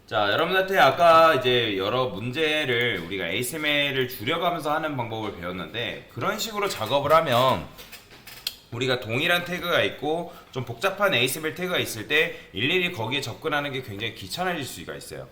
자, 여러분한테 아까 이제 여러 문제를 우리가 ASMR을 줄여가면서 하는 방법을 배웠는데, 그런 식으로 작업을 하면 우리가 동일한 태그가 있고 좀 복잡한 ASMR 태그가 있을 때 일일이 거기에 접근하는 게 굉장히 귀찮아질 수가 있어요.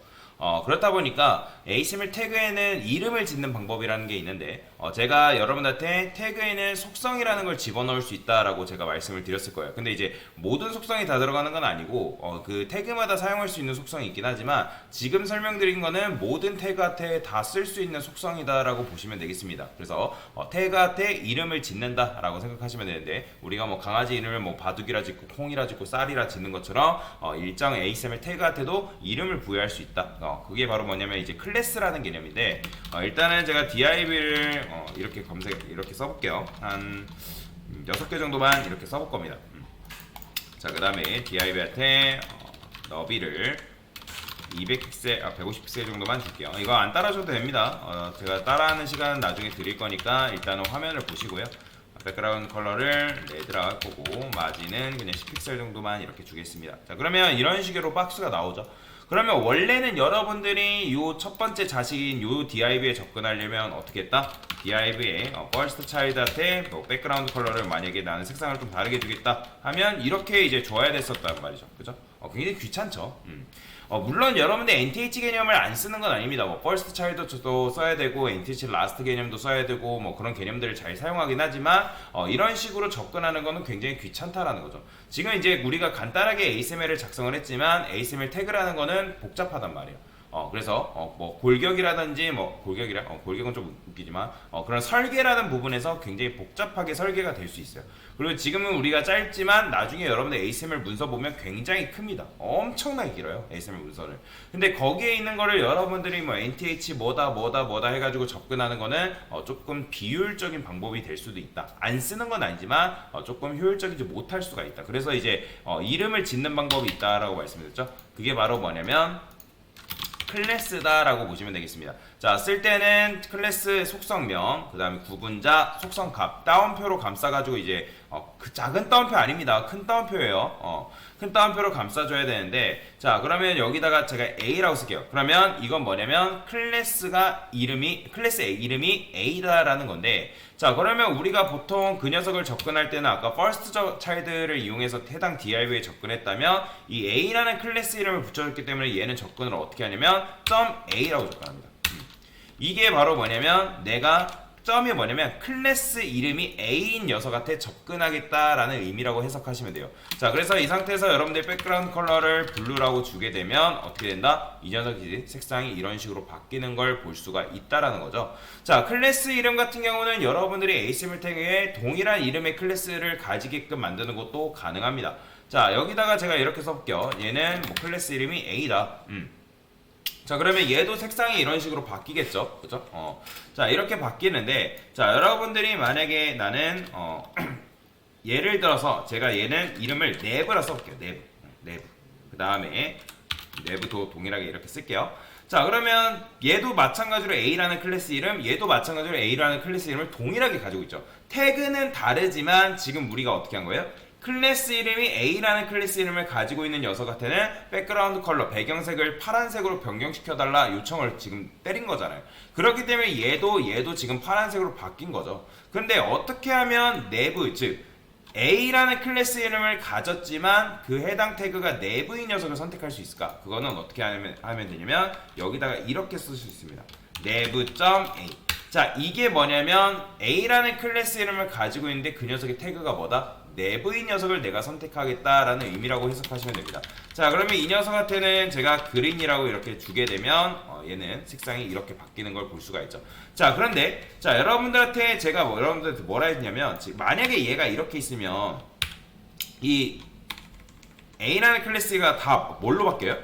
그렇다 보니까 ASMR 태그에는 이름을 짓는 방법이라는 게 있는데, 제가 여러분한테 태그에는 속성이라는 걸 집어넣을 수 있다라고 제가 말씀을 드렸을 거예요. 근데 이제 모든 속성이 다 들어가는 건 아니고, 그 태그마다 사용할 수 있는 속성이 있긴 하지만, 지금 설명드린 거는 모든 태그한테 다 쓸 수 있는 속성이다라고 보시면 되겠습니다. 그래서 태그한테 이름을 짓는다라고 생각하시면 되는데, 우리가 뭐 강아지 이름을 뭐 바둑이라 짓고 콩이라 짓고 쌀이라 짓는 것처럼 일정 ASMR 태그한테도 이름을 부여할 수 있다. 그게 바로 뭐냐면 이제 클래스라는 개념인데, 일단은 제가 div를 이렇게 이렇게 써볼게요. 한 6개 정도만 이렇게 써볼 겁니다. 자, 그 다음에 div한테 너비를 200픽셀, 150픽셀 정도만 줄게요. 이거 안 따라줘도 됩니다. 제가 따라하는 시간은 나중에 드릴 거니까 일단은 화면을 보시고요. 백그라운드 컬러를 레드라 할 거고, 마진은 그냥 10픽셀 정도만 이렇게 주겠습니다. 자, 그러면 이런 식으로 박스가 나오죠. 그러면 원래는 여러분들이 요 첫 번째 자식인 요 div에 접근하려면 어떻게 했다? div에 first child한테 뭐 백그라운드 컬러를 만약에 나는 색상을 좀 다르게 주겠다 하면 이렇게 이제 줘야 됐었단 말이죠. 그죠? 굉장히 귀찮죠. 물론 여러분들 NTH 개념을 안 쓰는 건 아닙니다. 뭐 first child도 써야 되고 NTH last 개념도 써야 되고 뭐 그런 개념들을 잘 사용하긴 하지만 이런 식으로 접근하는 거는 굉장히 귀찮다라는 거죠. 지금 이제 우리가 간단하게 ASMR을 작성을 했지만 ASMR 태그라는 거는 복잡하단 말이에요. 그래서 뭐 골격이라든지 뭐 골격은 좀 웃기지만 그런 설계라는 부분에서 굉장히 복잡하게 설계가 될 수 있어요. 그리고 지금은 우리가 짧지만 나중에 여러분들 ASMR 문서 보면 굉장히 큽니다. 엄청나게 길어요, ASMR 문서를. 근데 거기에 있는 거를 여러분들이 뭐 NTH 뭐다 해가지고 접근하는 거는 조금 비효율적인 방법이 될 수도 있다. 안 쓰는 건 아니지만 조금 효율적이지 못할 수가 있다. 그래서 이제 이름을 짓는 방법이 있다라고 말씀드렸죠. 그게 바로 뭐냐면 클래스다라고 보시면 되겠습니다. 자, 쓸 때는 클래스 속성명, 그 다음에 구분자, 속성값, 따옴표로 감싸가지고 이제 그 작은 따옴표 아닙니다. 큰 따옴표예요. 큰 따옴표로 감싸줘야 되는데, 자, 그러면 여기다가 제가 A라고 쓸게요. 그러면 이건 뭐냐면 클래스 이름이 A다라는 건데, 자, 그러면 우리가 보통 그 녀석을 접근할 때는 아까 first child를 이용해서 해당 div에 접근했다면 이 A라는 클래스 이름을 붙여줬기 때문에 얘는 접근을 어떻게 하냐면 .a라고 접근합니다. 이게 바로 뭐냐면 점이 뭐냐면 클래스 이름이 A인 녀석한테 접근하겠다라는 의미라고 해석하시면 돼요. 자, 그래서 이 상태에서 여러분들 백그라운드 컬러를 블루라고 주게 되면 어떻게 된다? 이 녀석이 색상이 이런 식으로 바뀌는 걸 볼 수가 있다라는 거죠. 자, 클래스 이름 같은 경우는 여러분들이 ASMR 태그에 동일한 이름의 클래스를 가지게끔 만드는 것도 가능합니다. 자, 여기다가 제가 이렇게 써볼게요. 얘는 뭐 클래스 이름이 A다. 자, 그러면 얘도 색상이 이런 식으로 바뀌겠죠. 그죠? 자, 이렇게 바뀌는데, 자, 여러분들이 만약에 나는, 예를 들어서 제가 얘는 이름을 네브라 써볼게요. 네브. 그 다음에, 네브도 동일하게 이렇게 쓸게요. 자, 그러면 얘도 마찬가지로 A라는 클래스 이름, 얘도 마찬가지로 A라는 클래스 이름을 동일하게 가지고 있죠. 태그는 다르지만 지금 우리가 어떻게 한 거예요? 클래스 이름이 A라는 클래스 이름을 가지고 있는 녀석한테는 백그라운드 컬러, 배경색을 파란색으로 변경시켜달라 요청을 지금 때린 거잖아요. 그렇기 때문에 얘도 지금 파란색으로 바뀐 거죠. 근데 어떻게 하면 내부, 즉 A라는 클래스 이름을 가졌지만 그 해당 태그가 내부인 녀석을 선택할 수 있을까? 그거는 어떻게 하면 되냐면 여기다가 이렇게 쓸 수 있습니다. nev.a. 자, 이게 뭐냐면 A라는 클래스 이름을 가지고 있는데 그 녀석의 태그가 뭐다? 내부인 녀석을 내가 선택하겠다라는 의미라고 해석하시면 됩니다. 자, 그러면 이 녀석한테는 제가 그린이라고 이렇게 주게 되면 얘는 색상이 이렇게 바뀌는 걸 볼 수가 있죠. 자, 그런데 자, 여러분들한테 제가 여러분들한테 뭐라 했냐면 만약에 얘가 이렇게 있으면 이 A라는 클래스가 다 뭘로 바뀌어요?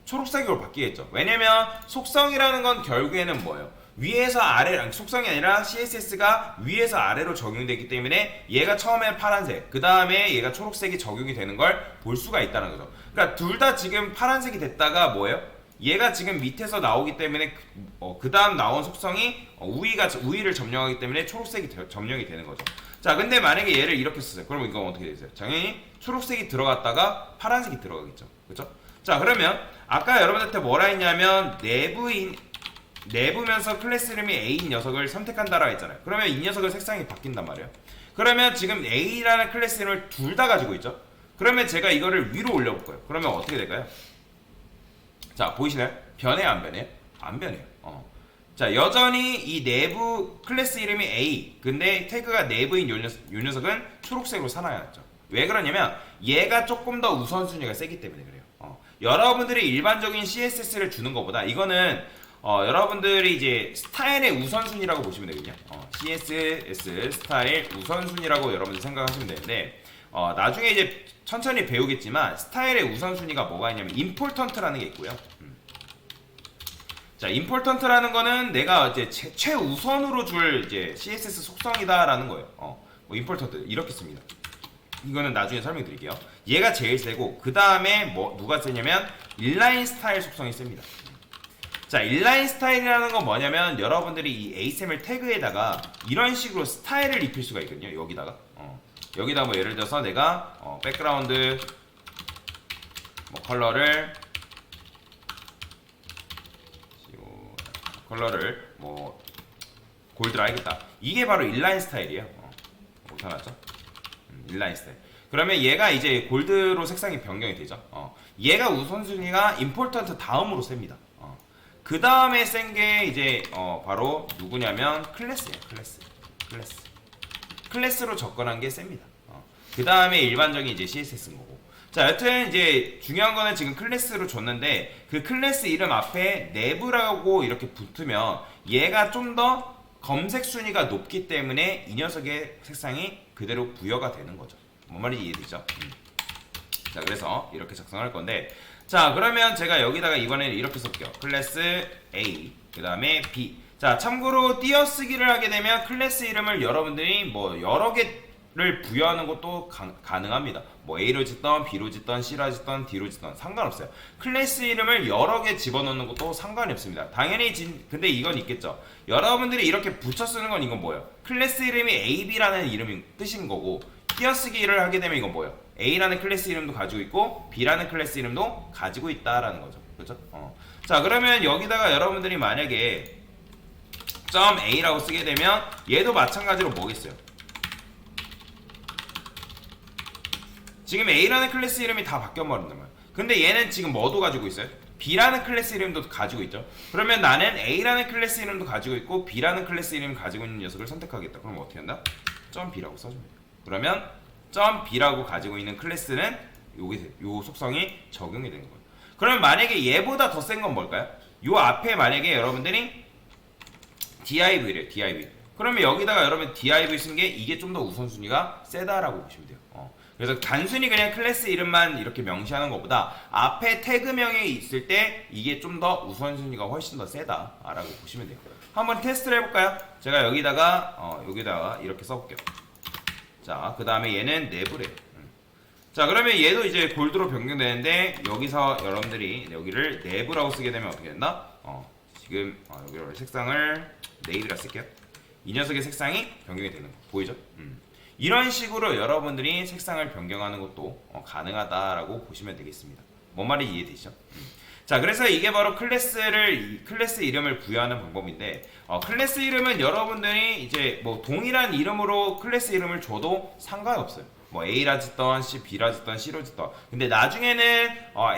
초록색으로 바뀌겠죠. 왜냐면 속성이라는 건 결국에는 뭐예요? 위에서 아래, 속성이 아니라 CSS가 위에서 아래로 적용되기 때문에 얘가 처음에 파란색, 그 다음에 얘가 초록색이 적용이 되는 걸 볼 수가 있다는 거죠. 그러니까 둘 다 지금 파란색이 됐다가 뭐예요? 얘가 지금 밑에서 나오기 때문에 그 다음 나온 속성이 우위를 점령하기 때문에 초록색이 점령이 되는 거죠. 자, 근데 만약에 얘를 이렇게 쓰세요. 그러면 이건 어떻게 되세요? 당연히 초록색이 들어갔다가 파란색이 들어가겠죠. 그렇죠? 자, 그러면 아까 여러분한테 뭐라 했냐면 내부면서 클래스 이름이 A인 녀석을 선택한다라고 했잖아요. 그러면 이 녀석의 색상이 바뀐단 말이에요. 그러면 지금 A라는 클래스 이름을 둘 다 가지고 있죠. 그러면 제가 이거를 위로 올려볼 거예요. 그러면 어떻게 될까요? 자, 보이시나요? 변해요, 안 변해요? 안 변해요. 자, 여전히 이 내부 클래스 이름이 A, 근데 태그가 내부인 요 녀석은 초록색으로 살아났죠. 왜 그러냐면 얘가 조금 더 우선순위가 세기 때문에 그래요. 여러분들이 일반적인 CSS를 주는 것보다 이거는 여러분들이 이제 스타일의 우선순위라고 보시면 되거든요. CSS 스타일 우선순위라고 여러분들 생각하시면 되는데 나중에 이제 천천히 배우겠지만 스타일의 우선순위가 뭐가 있냐면 임포턴트라는 게 있고요. 자, 임포턴트라는 거는 내가 이제 최우선으로 줄 이제 CSS 속성이다라는 거예요. 뭐 임포턴트 이렇게 씁니다. 이거는 나중에 설명드릴게요. 얘가 제일 세고 그 다음에 뭐 누가 세냐면 인라인 스타일 속성이 셉니다. 자, 인라인 스타일이라는 건 뭐냐면 여러분들이 이 HTML 태그에다가 이런 식으로 스타일을 입힐 수가 있거든요. 여기다 뭐 예를 들어서 내가 백그라운드 뭐 컬러를 뭐 골드로 하겠다. 이게 바로 인라인 스타일이에요. 못하났죠? 인라인 스타일. 그러면 얘가 이제 골드로 색상이 변경이 되죠. 얘가 우선순위가 임포턴트 다음으로 셉니다. 그 다음에 센 게 이제 바로 누구냐면 클래스예요. 클래스로 접근한 게 셉니다. 그 다음에 일반적인 이제 CSS인 거고. 자, 여튼 이제 중요한 거는 지금 클래스로 줬는데 그 클래스 이름 앞에 내부라고 이렇게 붙으면 얘가 좀 더 검색 순위가 높기 때문에 이 녀석의 색상이 그대로 부여가 되는 거죠. 뭔 말인지 이해되죠? 자, 그래서 이렇게 작성할 건데, 자, 그러면 제가 여기다가 이번에는 이렇게 써볼게요. 클래스 A, 그 다음에 B. 자, 참고로 띄어쓰기를 하게 되면 클래스 이름을 여러분들이 뭐 여러 개를 부여하는 것도 가능합니다. 뭐 A로 짓던, B로 짓던, C로 짓던, D로 짓던 상관없어요. 클래스 이름을 여러 개 집어넣는 것도 상관이 없습니다. 당연히 근데 이건 있겠죠. 여러분들이 이렇게 붙여 쓰는 건 이건 뭐예요? 클래스 이름이 AB라는 이름이 뜻인 거고, 띄어쓰기를 하게 되면 이건 뭐예요? A라는 클래스 이름도 가지고 있고 B라는 클래스 이름도 가지고 있다라는 거죠. 그렇죠? 자, 그러면 여기다가 여러분들이 만약에 .a라고 쓰게 되면 얘도 마찬가지로 뭐겠어요? 지금 A라는 클래스 이름이 다 바뀌어버린단 말이에요. 근데 얘는 지금 뭐도 가지고 있어요? B라는 클래스 이름도 가지고 있죠. 그러면 나는 A라는 클래스 이름도 가지고 있고 B라는 클래스 이름을 가지고 있는 녀석을 선택하겠다. 그럼 어떻게 한다? .b라고 써주면 돼요. 그러면 .b라고 가지고 있는 클래스는 요 속성이 적용이 되는 거예요. 그러면 만약에 얘보다 더 센 건 뭘까요? 요 앞에 만약에 여러분들이 div래요. div. 그러면 여기다가 여러분 div 쓴 게 이게 좀 더 우선순위가 세다라고 보시면 돼요. 그래서 단순히 그냥 클래스 이름만 이렇게 명시하는 것보다 앞에 태그명이 있을 때 이게 좀 더 우선순위가 훨씬 더 세다라고 보시면 돼요. 한번 테스트를 해볼까요? 제가 여기다가 이렇게 써볼게요. 자, 그 다음에 얘는 내부래요. 자, 그러면 얘도 이제 골드로 변경되는데 여기서 여러분들이 여기를 내부라고 쓰게 되면 어떻게 된다? 지금 여기로 색상을 네이비라 쓸게요. 이 녀석의 색상이 변경이 되는 거 보이죠? 이런 식으로 여러분들이 색상을 변경하는 것도 가능하다라고 보시면 되겠습니다. 뭔 말인지 이해되시죠? 자, 그래서 이게 바로 클래스 이름을 부여하는 방법인데, 클래스 이름은 여러분들이 이제 뭐 동일한 이름으로 클래스 이름을 줘도 상관없어요. 뭐 A라 짓던, B라 짓던, C로 짓던. 근데 나중에는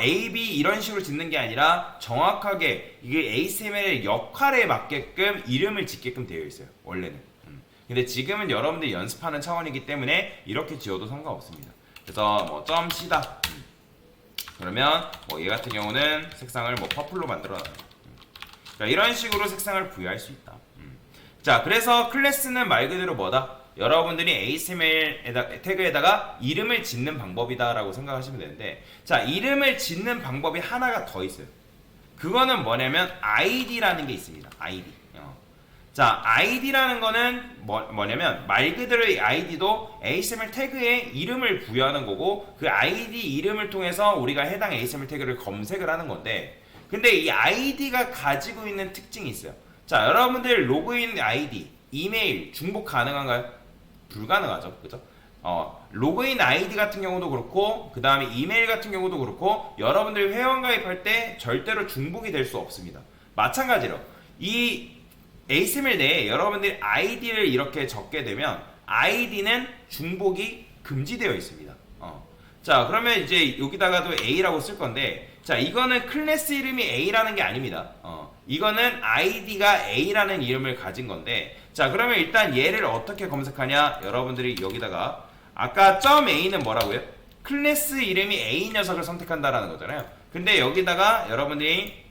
A, B 이런 식으로 짓는 게 아니라 정확하게 이게 HTML의 역할에 맞게끔 이름을 짓게끔 되어 있어요. 원래는. 근데 지금은 여러분들이 연습하는 차원이기 때문에 이렇게 지어도 상관없습니다. 그래서 뭐 .c다. 그러면 뭐 얘 같은 경우는 색상을 뭐 퍼플로 만들어놔요. 자, 이런 식으로 색상을 부여할 수 있다. 자, 그래서 클래스는 말 그대로 뭐다? 여러분들이 HTML 태그에다가 이름을 짓는 방법이다라고 생각하시면 되는데, 자, 이름을 짓는 방법이 하나가 더 있어요. 그거는 뭐냐면 id라는 게 있습니다. id. 자, id라는 거는 뭐냐면 말 그대로 이 id도 HTML 태그에 이름을 부여하는 거고, 그 id 이름을 통해서 우리가 해당 HTML 태그를 검색을 하는 건데, 근데 이 id가 가지고 있는 특징이 있어요. 자, 여러분들 로그인 id, 이메일 중복 가능한가요? 불가능하죠. 그죠? 로그인 아이디 같은 경우도 그렇고 그 다음에 이메일 같은 경우도 그렇고 여러분들이 회원 가입할 때 절대로 중복이 될 수 없습니다. 마찬가지로 이 ASML 내에 여러분들이 아이디를 이렇게 적게 되면 아이디는 중복이 금지되어 있습니다. 자, 그러면 이제 여기다가도 A라고 쓸 건데, 자, 이거는 클래스 이름이 A라는 게 아닙니다. 이거는 아이디가 A라는 이름을 가진 건데, 자, 그러면 일단 얘를 어떻게 검색하냐? 여러분들이 여기다가 아까 .a는 뭐라고요? 클래스 이름이 A 녀석을 선택한다라는 거잖아요. 근데 여기다가 여러분들이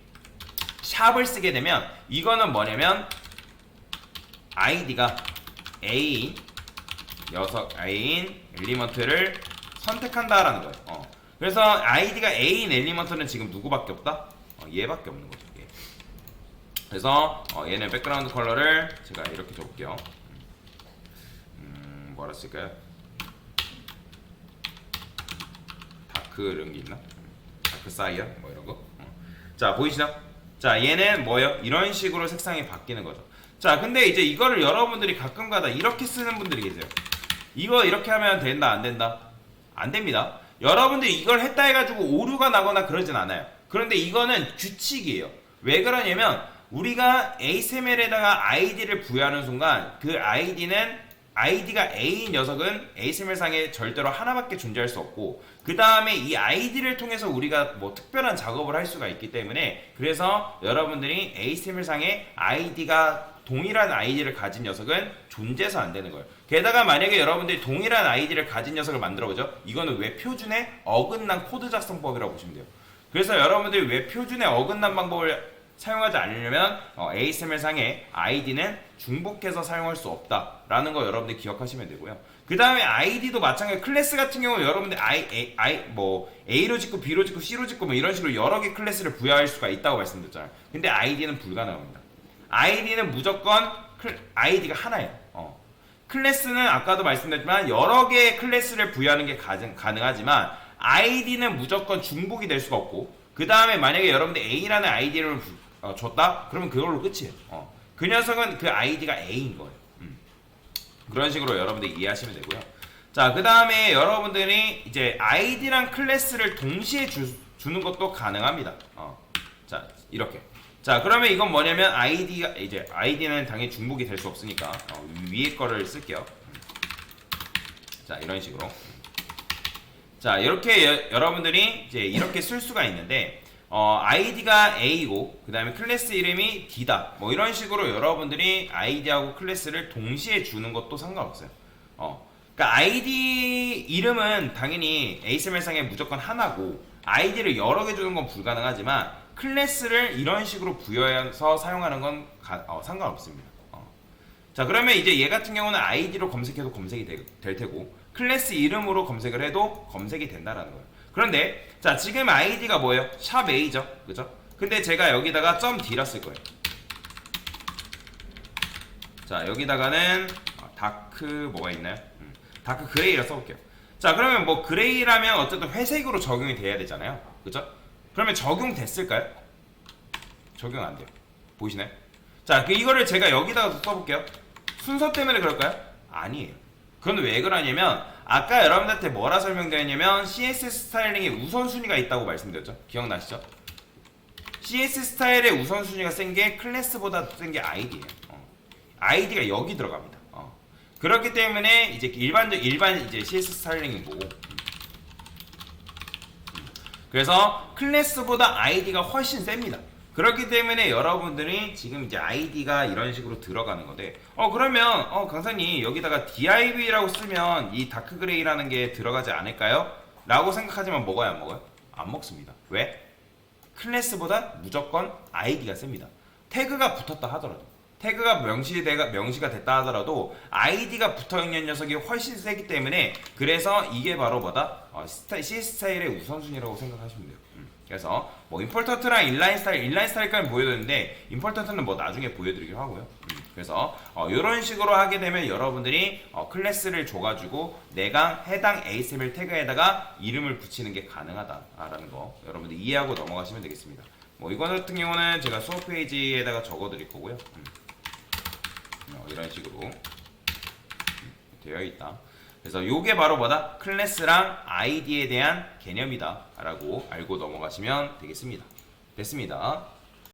샵을 쓰게 되면 이거는 뭐냐면 아이디가 A인 녀석 A인 엘리먼트를 선택한다라는 거예요. 그래서 아이디가 A인 엘리먼트는 지금 누구밖에 없다? 얘밖에 없는 거죠. 얘. 그래서 얘는 백그라운드 컬러를 제가 이렇게 줘볼게요. 뭐라 쓸까요? 다크 이런 게 있나? 다크 사이어 뭐 이런 거. 자, 보이시죠? 자, 얘는 뭐예요? 이런 식으로 색상이 바뀌는 거죠. 자, 근데 이제 이거를 여러분들이 가끔가다 이렇게 쓰는 분들이 계세요. 이거 이렇게 하면 된다, 안 된다? 안 됩니다. 여러분들이 이걸 했다 해가지고 오류가 나거나 그러진 않아요. 그런데 이거는 규칙이에요. 왜 그러냐면 우리가 ASML에다가 아이디를 부여하는 순간 그 아이디가 A 녀석은 ASML상에 절대로 하나밖에 존재할 수 없고 그 다음에 이 아이디를 통해서 우리가 뭐 특별한 작업을 할 수가 있기 때문에 그래서 여러분들이 ASML상에 아이디가 동일한 아이디를 가진 녀석은 존재해서 안 되는 거예요. 게다가 만약에 여러분들이 동일한 아이디를 가진 녀석을 만들어보죠. 이거는 웹 표준의 어긋난 코드 작성법이라고 보시면 돼요. 그래서 여러분들이 웹 표준의 어긋난 방법을 사용하지 않으려면 ASML상의 아이디는 중복해서 사용할 수 없다라는 거 여러분들 기억하시면 되고요. 그 다음에 아이디도 마찬가지. 클래스 같은 경우 여러분들 뭐 A로 짓고 B로 짓고 C로 짓고 뭐 이런 식으로 여러 개 클래스를 부여할 수가 있다고 말씀드렸잖아요. 근데 아이디는 불가능합니다. 아이디는 무조건 아이디가 하나예요. 클래스는 아까도 말씀드렸지만 여러 개의 클래스를 부여하는 게 가능하지만 아이디는 무조건 중복이 될 수가 없고 그 다음에 만약에 여러분들 A라는 아이디를 줬다? 그러면 그걸로 끝이에요. 그 녀석은 그 아이디가 A인 거예요. 그런 식으로 여러분들 이해하시면 되고요. 자, 그 다음에 여러분들이 이제 아이디랑 클래스를 동시에 주는 것도 가능합니다. 자, 이렇게. 자, 그러면 이건 뭐냐면 아이디는 당연히 중복이 될 수 없으니까 위에 거를 쓸게요. 자, 이런 식으로. 자, 이렇게 여러분들이 이제 이렇게 쓸 수가 있는데 아이디가 A고 그 다음에 클래스 이름이 D다. 뭐 이런 식으로 여러분들이 아이디하고 클래스를 동시에 주는 것도 상관없어요. 그러니까 아이디 이름은 당연히 ASML상에 무조건 하나고 아이디를 여러 개 주는 건 불가능하지만 클래스를 이런 식으로 부여해서 사용하는 건 상관없습니다. 자, 그러면 이제 얘 같은 경우는 아이디로 검색해도 검색이 될 테고 클래스 이름으로 검색을 해도 검색이 된다라는 거예요. 그런데 자, 지금 아이디가 뭐예요? 샵 A죠, 그죠? 근데 제가 여기다가 .d라 쓸 거예요. 자, 여기다가는 다크 뭐가 있나요? 다크 그레이라 써볼게요. 자, 그러면 뭐 그레이라면 어쨌든 회색으로 적용이 돼야 되잖아요, 그죠? 그러면 적용됐을까요? 적용 안 돼요. 보이시나요? 자, 이거를 제가 여기다가 써볼게요. 순서 때문에 그럴까요? 아니에요. 그건 왜 그러냐면 아까 여러분들한테 뭐라 설명드렸냐면 CSS 스타일링에 우선순위가 있다고 말씀드렸죠. 기억나시죠? CS 스타일의 우선순위가 센 게 클래스보다 센 게 아이디예요. 아이디가 여기 들어갑니다. 그렇기 때문에 이제 일반 이제 CS 스타일링이 뭐고 그래서 클래스보다 아이디가 훨씬 셉니다. 그렇기 때문에 여러분들이 지금 이제 아이디가 이런 식으로 들어가는 건데 그러면 강사님 여기다가 div라고 쓰면 이 다크 그레이라는 게 들어가지 않을까요? 라고 생각하지만 먹어요, 안 먹어요? 안 먹습니다. 왜? 클래스보다 무조건 아이디가 셉니다. 태그가 붙었다 하더라도 태그가 명시가 됐다 하더라도 아이디가 붙어있는 녀석이 훨씬 세기 때문에 그래서 이게 바로 뭐다? CS 스타일의 우선순위라고 생각하시면 돼요. 그래서 뭐 임포턴트랑 인라인 스타일까지 보여드렸는데 임포턴트는 뭐 나중에 보여드리기로 하고요. 그래서 이런 식으로 하게 되면 여러분들이 클래스를 줘가지고 내가 해당 ASML 태그에다가 이름을 붙이는 게 가능하다라는 거 여러분들 이해하고 넘어가시면 되겠습니다. 뭐 이거 같은 경우는 제가 수업 페이지에다가 적어드릴 거고요. 이런 식으로 되어 있다. 그래서 요게 바로 뭐다? 클래스랑 아이디에 대한 개념이다 라고 알고 넘어가시면 되겠습니다. 됐습니다.